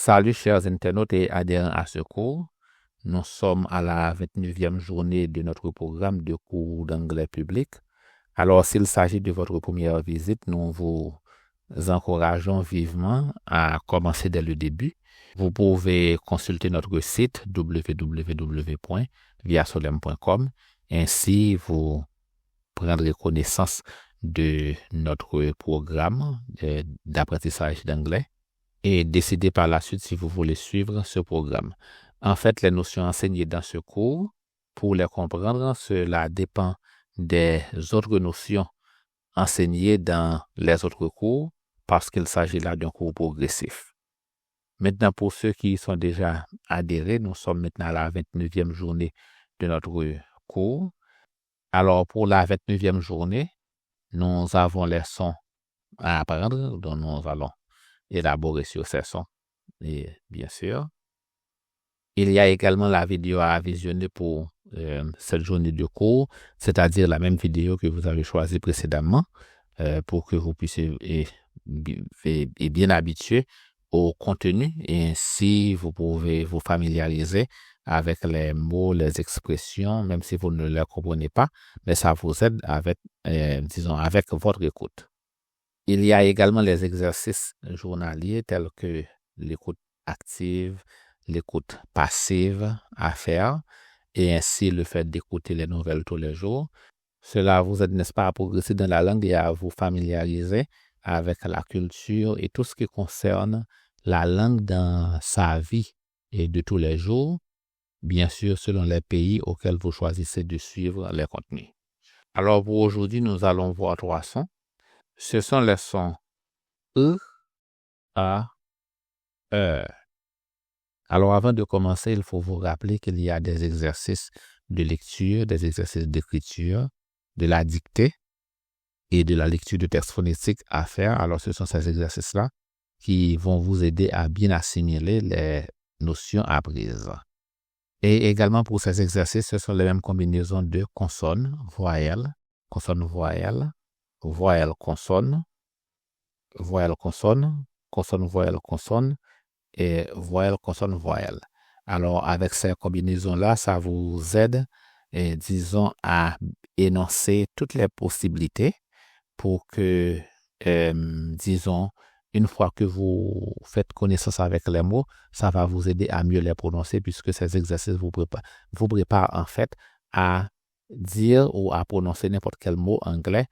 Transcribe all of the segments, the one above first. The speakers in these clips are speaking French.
Salut chers internautes et adhérents à ce cours. Nous sommes à la 29e journée de notre programme de cours d'anglais public. Alors, s'il s'agit de votre première visite, nous vous encourageons vivement à commencer dès le début. Vous pouvez consulter notre site www.viasolem.com. Ainsi, vous prendrez connaissance de notre programme d'apprentissage d'anglais et décider par la suite si vous voulez suivre ce programme. En fait, les notions enseignées dans ce cours, pour les comprendre, cela dépend des autres notions enseignées dans les autres cours parce qu'il s'agit là d'un cours progressif. Maintenant, pour ceux qui sont déjà adhérés, nous sommes maintenant à la 29e journée de notre cours. Alors, pour la 29e journée, nous avons les sons à apprendre, dont nous allons élaborer sur ces sons. Et bien sûr, il y a également la vidéo à visionner pour cette journée de cours, c'est-à-dire la même vidéo que vous avez choisie précédemment pour que vous puissiez être bien habitué au contenu et ainsi vous pouvez vous familiariser avec les mots, les expressions, même si vous ne les comprenez pas, mais ça vous aide avec, avec votre écoute. Il y a également les exercices journaliers tels que l'écoute active, l'écoute passive à faire et ainsi le fait d'écouter les nouvelles tous les jours. Cela vous aide, n'est-ce pas, à progresser dans la langue et à vous familiariser avec la culture et tout ce qui concerne la langue dans sa vie et de tous les jours, bien sûr selon les pays auxquels vous choisissez de suivre les contenus. Alors pour aujourd'hui, nous allons voir 3 sons. Ce sont les sons E, A, E. Alors avant de commencer, il faut vous rappeler qu'il y a des exercices de lecture, des exercices d'écriture, de la dictée et de la lecture de textes phonétiques à faire. Alors ce sont ces exercices-là qui vont vous aider à bien assimiler les notions apprises. Et également pour ces exercices, ce sont les mêmes combinaisons de consonnes, voyelles, consonne-voyelle, voyelle-consonne, voyelle-consonne, consonne-voyelle-consonne et voyelle-consonne-voyelle. Alors, avec ces combinaisons-là, ça vous aide, disons, à énoncer toutes les possibilités pour que, disons, une fois que vous faites connaissance avec les mots, ça va vous aider à mieux les prononcer puisque ces exercices vous préparent en fait à dire ou à prononcer n'importe quel mot anglais,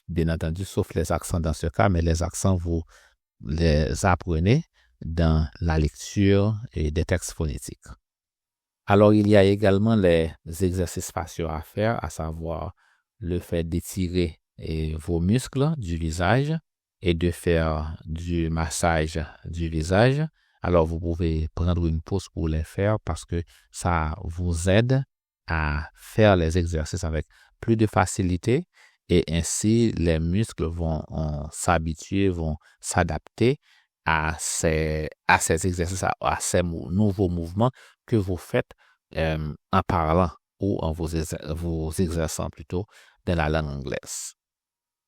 bien entendu, sauf les accents dans ce cas, mais les accents, vous les apprenez dans la lecture et des textes phonétiques. Alors, il y a également les exercices faciaux à faire, à savoir le fait d'étirer vos muscles du visage et de faire du massage du visage. Alors, vous pouvez prendre une pause pour les faire parce que ça vous aide à faire les exercices avec plus de facilité et ainsi les muscles vont s'habituer, vont s'adapter à ces exercices, à ces nouveaux mouvements que vous faites en parlant ou en vous exerçant plutôt dans la langue anglaise.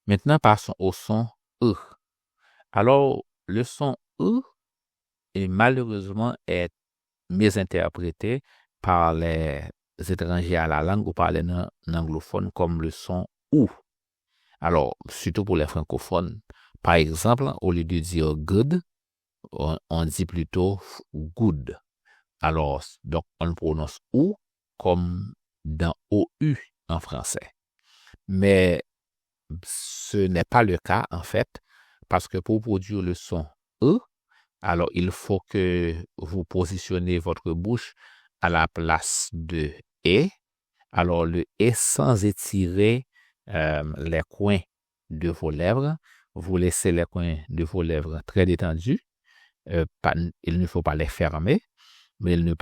Maintenant, passons au son E. Alors, le son E malheureusement est mésinterprété par les étrangers à la langue ou par les anglophones comme le son OU. Alors, surtout pour les francophones. Par exemple, au lieu de dire good, on dit plutôt good. Alors, donc, on prononce OU comme dans OU en français. Mais ce n'est pas le cas, en fait, parce que pour produire le son E, alors il faut que vous positionnez votre bouche à la place de E. Alors, le E sans étirer les coins de vos lèvres. Vous laissez les coins de vos lèvres très détendus. Il ne faut pas les fermer, mais il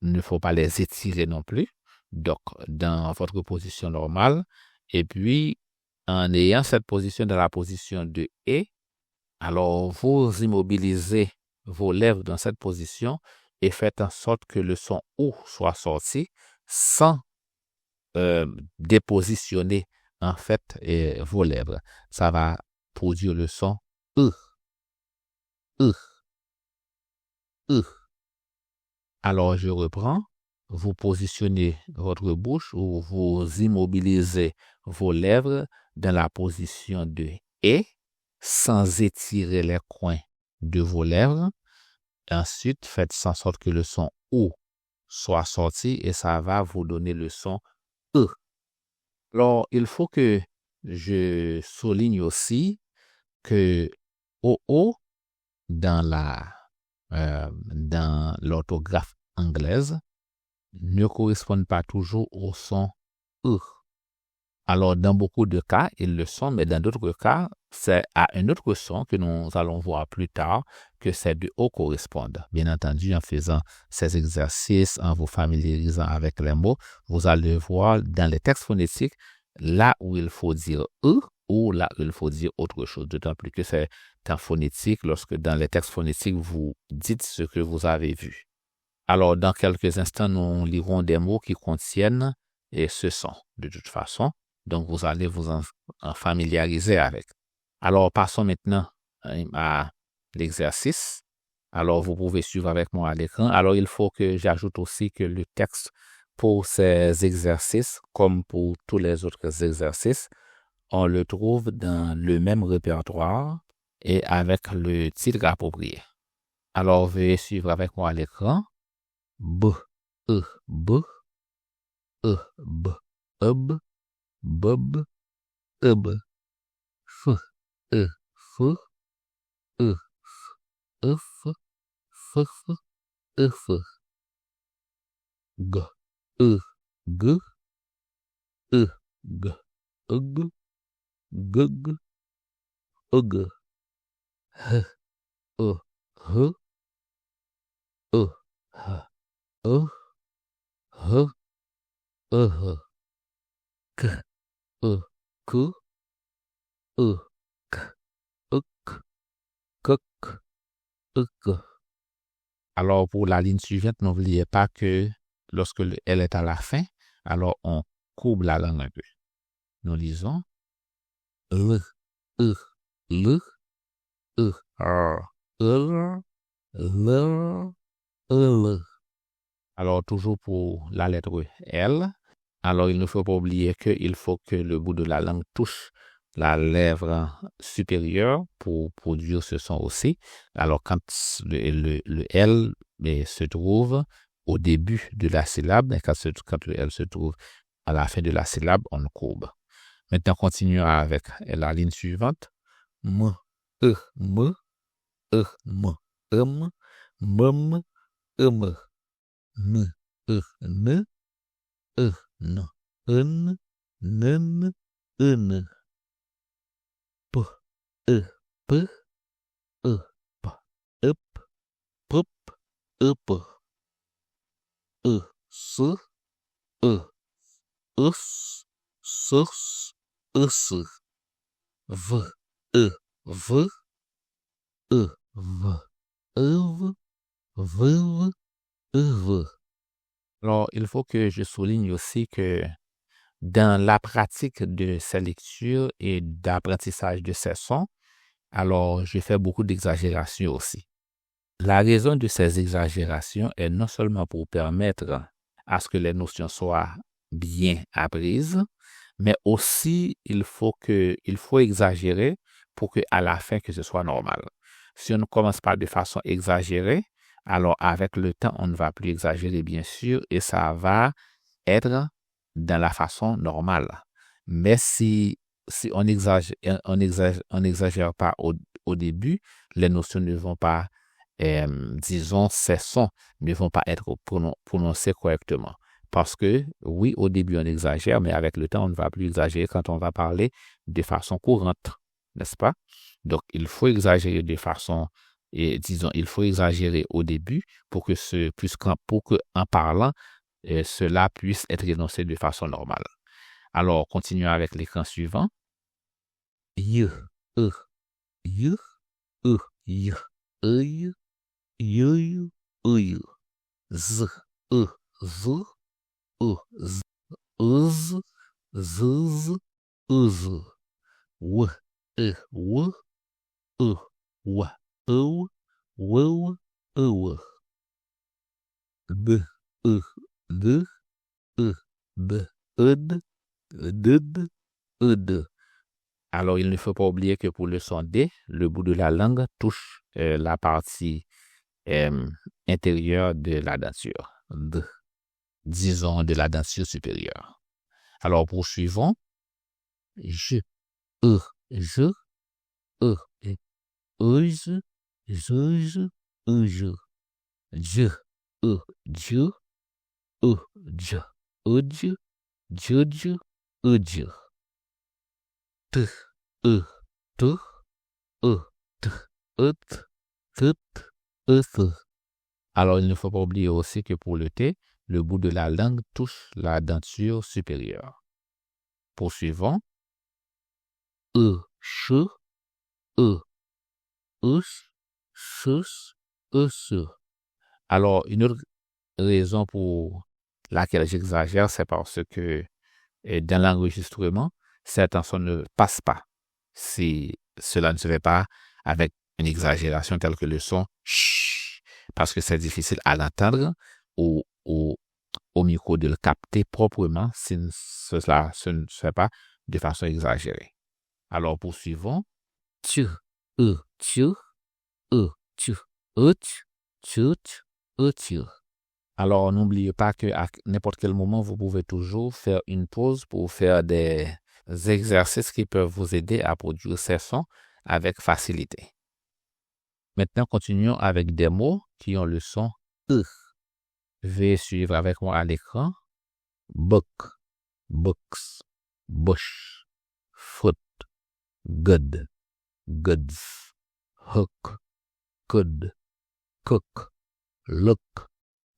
ne faut pas les étirer non plus. Donc, dans votre position normale. Et puis, en ayant cette position dans la position de E, alors vous immobilisez vos lèvres dans cette position et faites en sorte que le son OU soit sorti sans dépositionner en fait vos lèvres. Ça va produire le son E. E. E. Alors, je reprends. Vous positionnez votre bouche ou vous immobilisez vos lèvres dans la position de E sans étirer les coins de vos lèvres. Ensuite, faites en sorte que le son OU soit sorti et ça va vous donner le son E. Alors, il faut que je souligne aussi que OO dans l'orthographe anglaise ne correspondent pas toujours au son E. Alors, dans beaucoup de cas, ils le sont, mais dans d'autres cas, c'est à un autre son que nous allons voir plus tard que ces deux O correspondent. Bien entendu, en faisant ces exercices, en vous familiarisant avec les mots, vous allez voir dans les textes phonétiques là où il faut dire E ou là où il faut dire autre chose. D'autant plus que c'est en phonétique, lorsque dans les textes phonétiques, vous dites ce que vous avez vu. Alors, dans quelques instants, nous lirons des mots qui contiennent ce son de toute façon. Donc, vous allez vous en familiariser avec. Alors, passons maintenant à l'exercice. Alors, vous pouvez suivre avec moi à l'écran. Alors, il faut que j'ajoute aussi que le texte pour ces exercices, comme pour tous les autres exercices, on le trouve dans le même répertoire et avec le titre approprié. Alors, veuillez suivre avec moi à l'écran. B, E, B, E, B, ub, bub, ub, F, E, F, E, F, F, F, G, E, G, E, G, Ug, Gug, Ug, H, O, H, O, H, O, H, O, K, O, K, O, K, Uk, Kuk, Uk. Alors, pour la ligne suivante, n'oubliez pas que lorsque le L est à la fin, alors on courbe la langue un peu. Nous lisons L, E, L, E, R, L, L, L. Alors, toujours pour la lettre L, alors il ne faut pas oublier qu'il faut que le bout de la langue touche la lèvre supérieure pour produire ce son aussi. Alors, quand le L se trouve au début de la syllabe, et quand le L se trouve à la fin de la syllabe, on le courbe. Maintenant, continuons avec la ligne suivante. M, E, M, E, M, M, M, M, N, E, N, E, N, N, N, N, P, E, P, E, P, Up, Pup, Up, E, S, E, Us, Sus, Us, V, E, V, E, V, Ev, Viv, Ev. Alors, il faut que je souligne aussi que dans la pratique de ces lectures et d'apprentissage de ces sons, alors je fais beaucoup d'exagérations aussi. La raison de ces exagérations est non seulement pour permettre à ce que les notions soient bien apprises, mais aussi il faut exagérer pour que à la fin que ce soit normal. Si on ne commence pas de façon exagérée, alors avec le temps on ne va plus exagérer bien sûr et ça va être dans la façon normale. Mais si on n'exagère pas au début, les notions ne vont pas, disons, ces sons ne vont pas être prononcés correctement. Parce que, oui, au début, on exagère, mais avec le temps, on ne va plus exagérer quand on va parler de façon courante, n'est-ce pas? Donc, il faut exagérer de façon, et disons, il faut exagérer au début pour que en parlant, cela puisse être énoncé de façon normale. Alors, continuons avec l'écran suivant. Y, E, Y, E, Y, E, Y, Y, Z, E, Z, E, Z, Z, Z, Z, W, E, W, E, W, O, W, O. b, e, d, e, b, ed, ded, ed. Alors, il ne faut pas oublier que pour le son D, le bout de la langue touche la partie intérieure de la denture. D, disons de la denture supérieure. Alors, poursuivons. Je, e, je, e, je, je, je, je, je, je, je, je, je, t, e, t, e, t, et, t, et. Alors, il ne faut pas oublier aussi que pour le T, le bout de la langue touche la denture supérieure. Poursuivons. E, ch, e, us, sus, us. Alors, une autre raison pour laquelle j'exagère, c'est parce que dans l'enregistrement, certains sons ne passent pas. Si cela ne se fait pas avec une exagération telle que le son ch, parce que c'est difficile à l'entendre au micro de le capter proprement si cela ne se fait pas de façon exagérée. Alors, poursuivons. Tu, tu, tu, tu. Alors, n'oubliez pas qu'à n'importe quel moment, vous pouvez toujours faire une pause pour faire des exercices qui peuvent vous aider à produire ces sons avec facilité. Maintenant, continuons avec des mots qui ont le son E. Veuillez suivre avec moi à l'écran. Book, books, bush, foot, good, goods, hook, could, cook, look,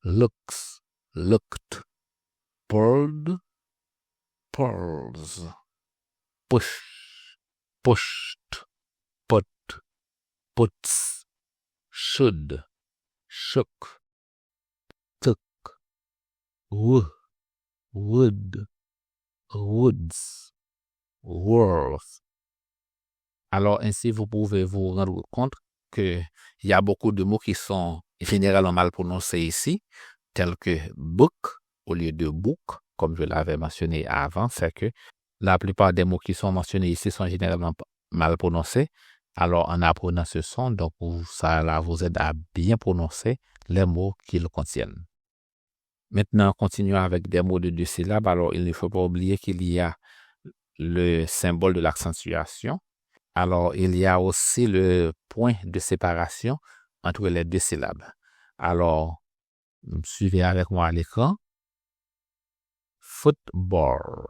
looks, looked, pulled, pulls, push, pushed, put, puts, should, shook, took, would, woods, worth. Alors, ainsi, vous pouvez vous rendre compte qu'il y a beaucoup de mots qui sont généralement mal prononcés ici, tels que book au lieu de book, comme je l'avais mentionné avant, c'est que la plupart des mots qui sont mentionnés ici sont généralement mal prononcés. Alors, en apprenant ce son, donc, ça vous aide à bien prononcer les mots qu'ils contiennent. Maintenant, continuons avec des mots de 2 syllabes. Alors, il ne faut pas oublier qu'il y a le symbole de l'accentuation. Alors, il y a aussi le point de séparation entre les 2 syllabes. Alors, suivez avec moi à l'écran. Football,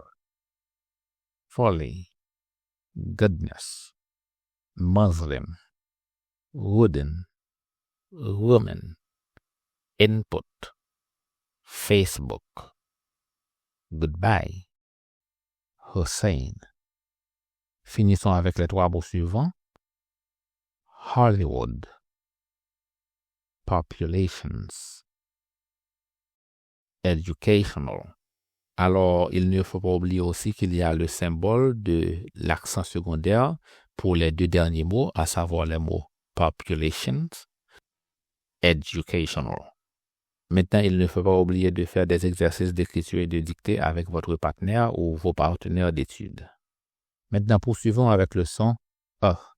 folly, goodness, Muslim, wooden, woman, input, Facebook, goodbye, Hussein. Finissons avec les 3 mots suivants. Hollywood, populations, educational. Alors, il ne faut pas oublier aussi qu'il y a le symbole de l'accent secondaire pour les 2 derniers mots, à savoir les mots populations, educational. Maintenant, il ne faut pas oublier de faire des exercices d'écriture et de dictée avec votre partenaire ou vos partenaires d'études. Maintenant, poursuivons avec le son A.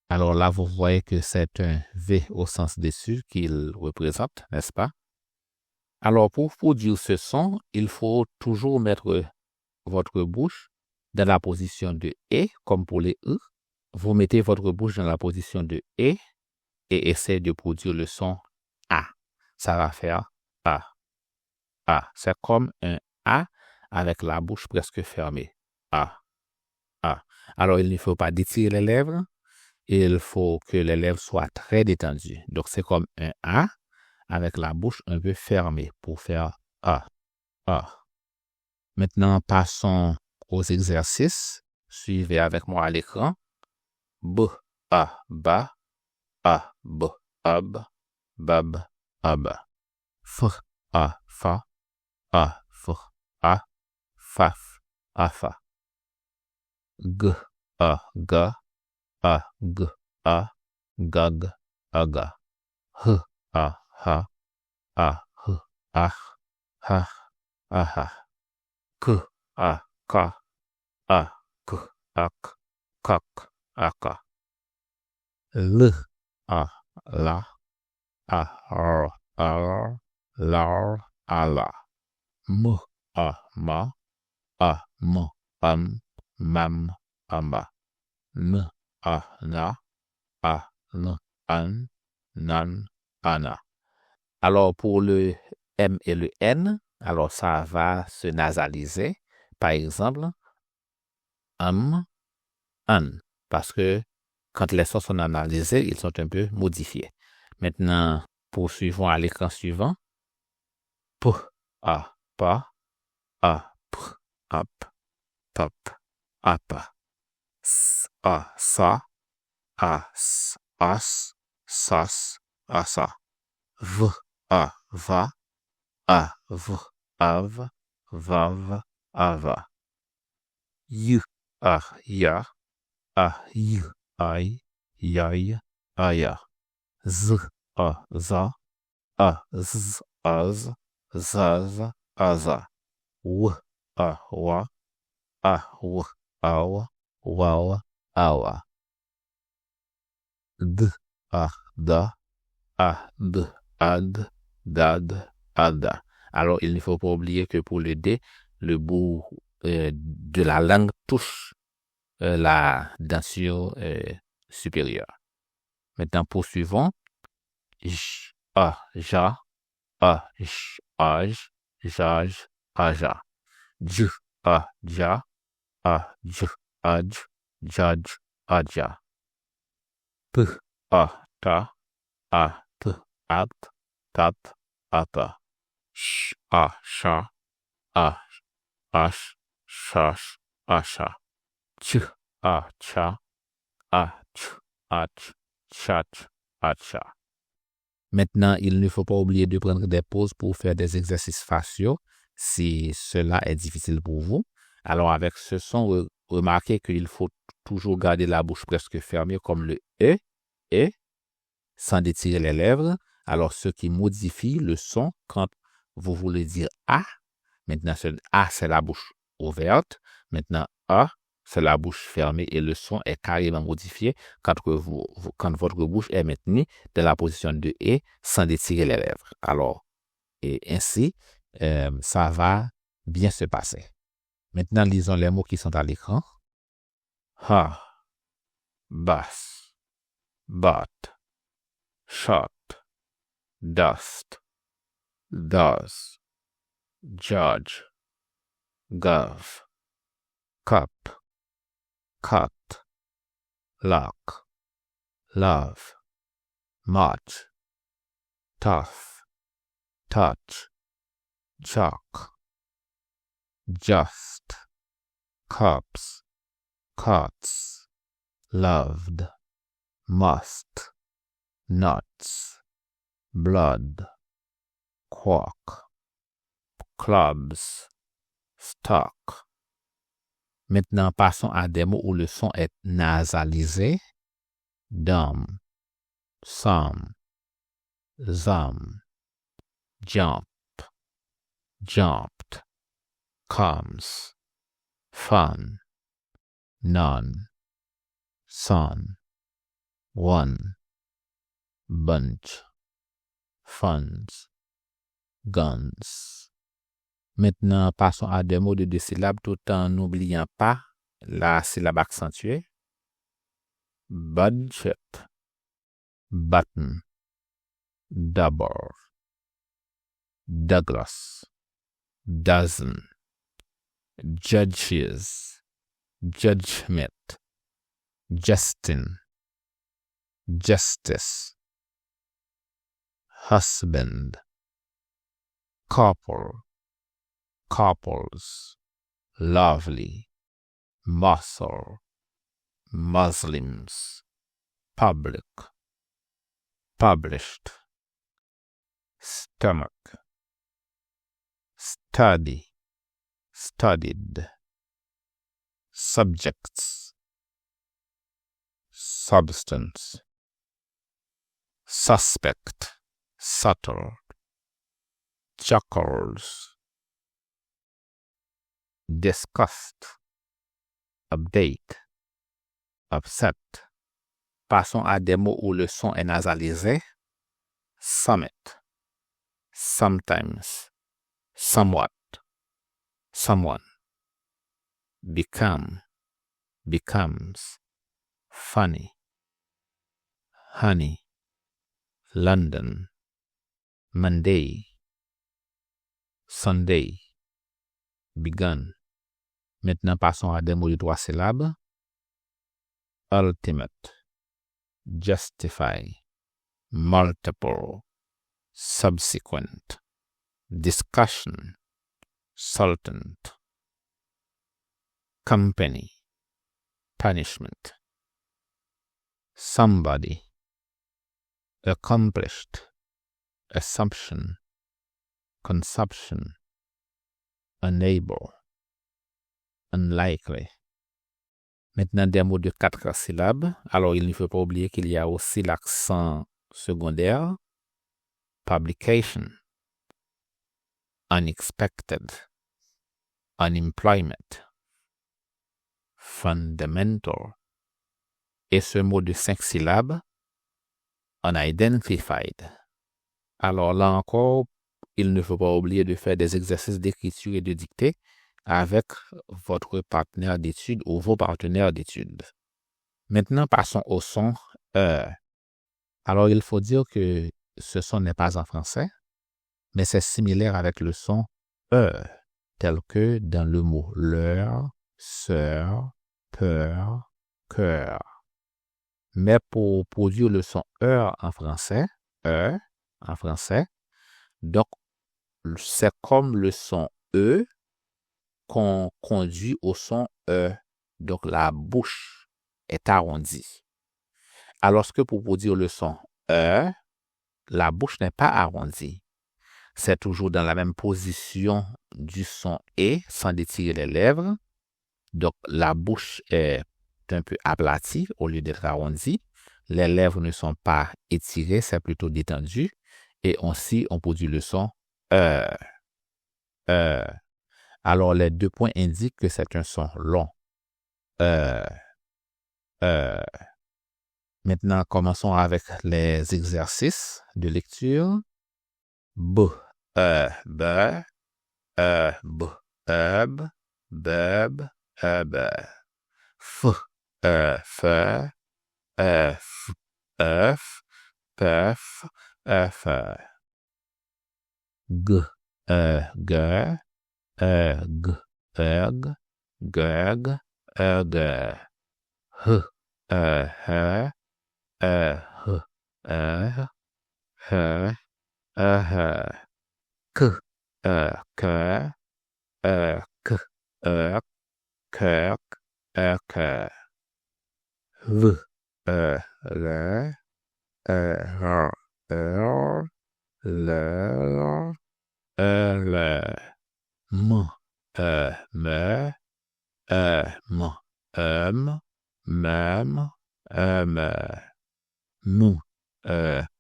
Alors là, vous voyez que c'est un V au sens dessus qu'il représente, n'est-ce pas? Alors, pour produire ce son, il faut toujours mettre votre bouche dans la position de E, comme pour les E. Vous mettez votre bouche dans la position de E et essayez de produire le son A. Ça va faire A. A. C'est comme un A avec la bouche presque fermée. A. A. Alors, il ne faut pas détirer les lèvres. Il faut que les lèvres soient très détendues. Donc, c'est comme un A avec la bouche un peu fermée pour faire A. A. Maintenant, passons aux exercices. Suivez avec moi à l'écran. B, A, ba, A, b, ab, bab, ab. F, A, fa, A, f, a, faf, afa. G, A, ga, A, g, a, gag, aga. H, A, ha, A, h, ah, ha, aha, k, a, ka, a, k, ak, kak, aka, l, a, la, a, r, lar, ala, m, a, ma, a, m, mam, ama, n, a, na, a, n, an, nan, ana. Alors, pour le M et le N, alors ça va se nasaliser. Par exemple, an, parce que quand les sons sont nasalisés, ils sont un peu modifiés. Maintenant, poursuivons à l'écran suivant. P, a, pa, a, p, ap, pap, apa. S, a, sa, a, s, as, sas, asa. V, a, va, a, v, av, vav, ava. Y, a, ya, a, y, ay, yay, aya. Z, a, za, a, z, az, zaz, aza. W, a, wa, a, w, aw, waw, awa. D, a, da, a, d, ad, dad, ada. Alors, il ne faut pas oublier que pour le D, le bout de la langue touche la denture supérieure. Maintenant, poursuivons. J, a, ja, a, j, aj, jaj, aja. J, a, ja, a, j, aj, jaj, aja. P, a, ta, a, t, at, tat, ata. Sh, a, sha, a, ash, shash, asha. Ch, a, cha, a, ch, ach, chach, acha. Maintenant, il ne faut pas oublier de prendre des pauses pour faire des exercices faciaux si cela est difficile pour vous. Alors, avec ce son, remarquez qu'il faut toujours garder la bouche presque fermée comme le et, sans détirer les lèvres. Alors, ce qui modifie le son quand vous voulez dire A. Maintenant, ce A, c'est la bouche ouverte. Maintenant, A, c'est la bouche fermée et le son est carrément modifié quand votre bouche est maintenue dans la position de E sans détirer les lèvres. Alors, et ainsi, ça va bien se passer. Maintenant, lisons les mots qui sont à l'écran. Ha, bass, bat, shot, dust, does, judge, gov, cup, cut, lock, love, march, tough, touch, chalk, just, cups, cuts, loved, must, nuts, blood, quark, clubs, stock. Maintenant, passons à des mots où le son est nasalisé. Dumb, some, zum, jump, jumped, comes, fun, none, son, one, bunch, funds, guns. Maintenant, passons à des mots de deux syllabes tout en n'oubliant pas la syllabe accentuée. Budget, button, double, Douglas, dozen, judges, judgment, Justin, justice, husband, couple, couples, lovely, muscle, Muslims, public, published, stomach, study, studied, subjects, substance, suspect, subtle, chuckles, disgust, update, upset. Passons à des mots où le son est nasalisé. Summit, sometimes, somewhat, someone. Become, becomes, funny, honey, London, Monday, Sunday, begun. Maintenant, passons à des mots de 3 syllabes. Ultimate, justify, multiple, subsequent, discussion, sultan, company, punishment, somebody, accomplished, assumption, consumption, unable, unlikely. Maintenant, des mots de 4 syllabes. Alors, il ne faut pas oublier qu'il y a aussi l'accent secondaire. Publication, unexpected, unemployment, fundamental. Et ce mot de 5 syllabes, unidentified. Alors là encore, il ne faut pas oublier de faire des exercices d'écriture et de dictée avec votre partenaire d'études ou vos partenaires d'études. Maintenant, passons au son E. Alors, il faut dire que ce son n'est pas en français, mais c'est similaire avec le son E, tel que dans le mot leur, sœur, peur, cœur. Mais pour produire le son E en français, donc c'est comme le son E qu'on conduit au son E. Donc la bouche est arrondie. Alors que pour produire le son E, la bouche n'est pas arrondie. C'est toujours dans la même position du son E, sans détirer les lèvres. Donc la bouche est un peu aplatie au lieu d'être arrondie. Les lèvres ne sont pas étirées, c'est plutôt détendu. Et ainsi, on produit le son E. Alors, les 2 points indiquent que c'est un son long. Maintenant, commençons avec les exercices de lecture. B, b, b, eb, beb, eb. F, f, f, f, pef, f. G, g, g, erg, gerg, erg. H, h, h, h, h, k, k, k, kirk, k. V, r, r, l, m, me, m, mem, m,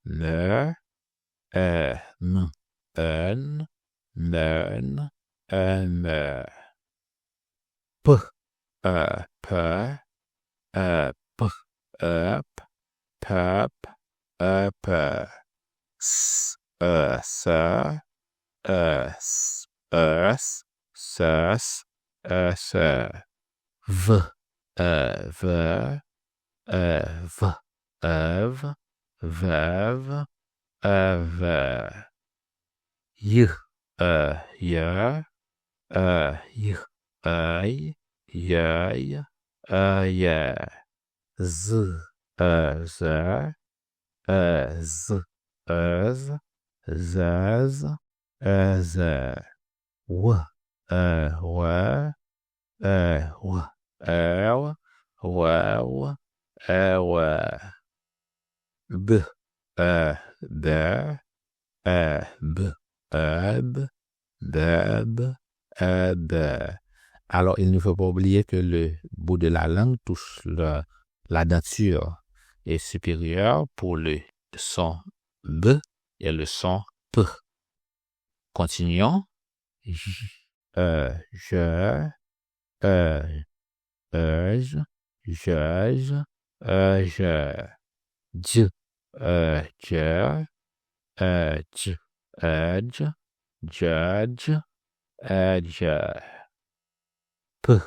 ne, m, n, nen, n, p, p, p, up, pep, up, s, s, us, sus, s, v, v, v, ev, vev, ev, y, y, y, y, y, z, z, z, z, zaz, z, w, w, w, ew, wow, ew, b, b, b, eb, beb, eb. Alors, il ne faut pas oublier que le bout de la langue touche la denture est supérieure pour le son B et le son P. Continuons. Je, je, je, judge, je, p,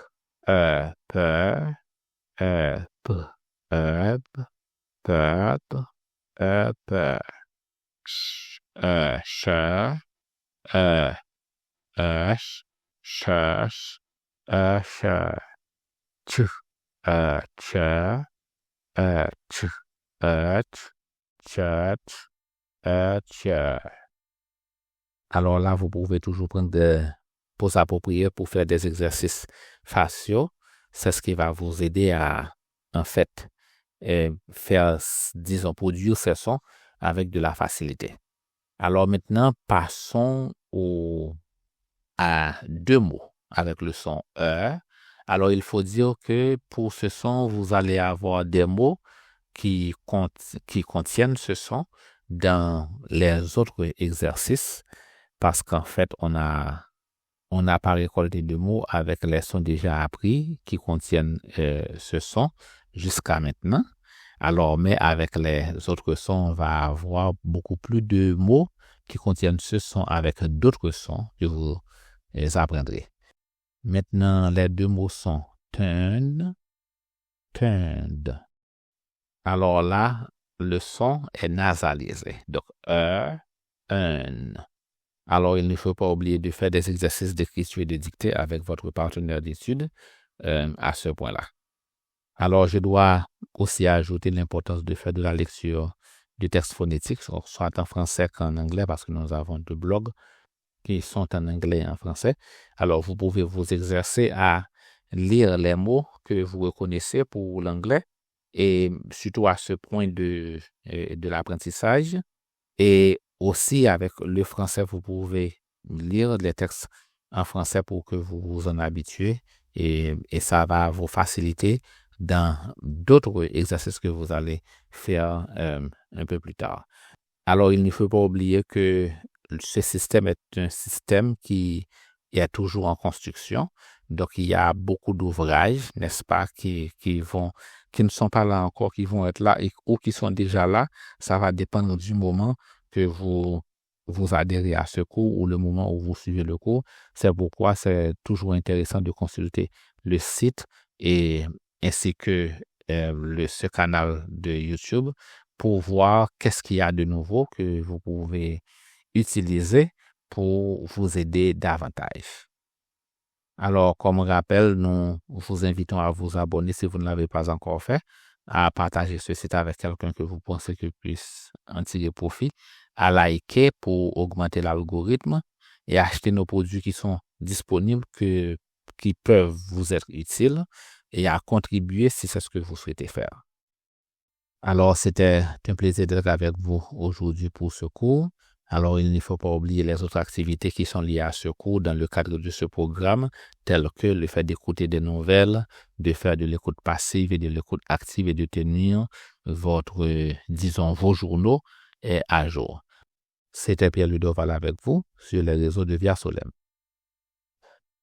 peur, p, herb, purple, peur, sure, church, sure, ch, chair, ch, church, chair. Alors là, vous pouvez toujours prendre des pauses appropriées pour faire des exercices faciaux. C'est ce qui va vous aider à, en fait, faire, disons, produire ces sons avec de la facilité. Alors maintenant, passons à deux mots avec le son E. Alors, il faut dire que pour ce son, vous allez avoir des mots qui contiennent ce son dans les autres exercices parce qu'en fait, on n'a pas récolté de mots avec les sons déjà appris qui contiennent ce son jusqu'à maintenant. Alors, mais avec les autres sons, on va avoir beaucoup plus de mots qui contiennent ce son avec d'autres sons que vous apprendrez. Maintenant, les deux mots sont turn, turned. Alors là, le son est nasalisé. Donc, un. Alors, il ne faut pas oublier de faire des exercices d'écriture et de dictée avec votre partenaire d'études à ce point-là. Alors, je dois aussi ajouter l'importance de faire de la lecture de textes phonétiques, soit en français qu'en anglais, parce que nous avons deux blogs qui sont en anglais et en français. Alors, vous pouvez vous exercer à lire les mots que vous reconnaissez pour l'anglais et surtout à ce point de l'apprentissage. Et aussi, avec le français, vous pouvez lire les textes en français pour que vous vous en habituez et ça va vous faciliter dans d'autres exercices que vous allez faire un peu plus tard. Alors, il ne faut pas oublier que ce système est un système qui est toujours en construction. Donc, il y a beaucoup d'ouvrages, n'est-ce pas, qui ne sont pas là encore, qui vont être là ou qui sont déjà là. Ça va dépendre du moment que vous adhérez à ce cours ou le moment où vous suivez le cours. C'est pourquoi c'est toujours intéressant de consulter le site et ainsi que ce canal de YouTube pour voir qu'est-ce qu'il y a de nouveau que vous pouvez utiliser pour vous aider davantage. Alors, comme rappel, nous vous invitons à vous abonner si vous ne l'avez pas encore fait, à partager ce site avec quelqu'un que vous pensez qu'il puisse en tirer profit, à liker pour augmenter l'algorithme et acheter nos produits qui sont disponibles, qui peuvent vous être utiles et à contribuer si c'est ce que vous souhaitez faire. Alors, c'était un plaisir d'être avec vous aujourd'hui pour ce cours. Alors, il ne faut pas oublier les autres activités qui sont liées à ce cours dans le cadre de ce programme, telles que le fait d'écouter des nouvelles, de faire de l'écoute passive et de l'écoute active et de tenir vos journaux à jour. C'était Pierre Ludoval avec vous sur les réseaux de Via Solem.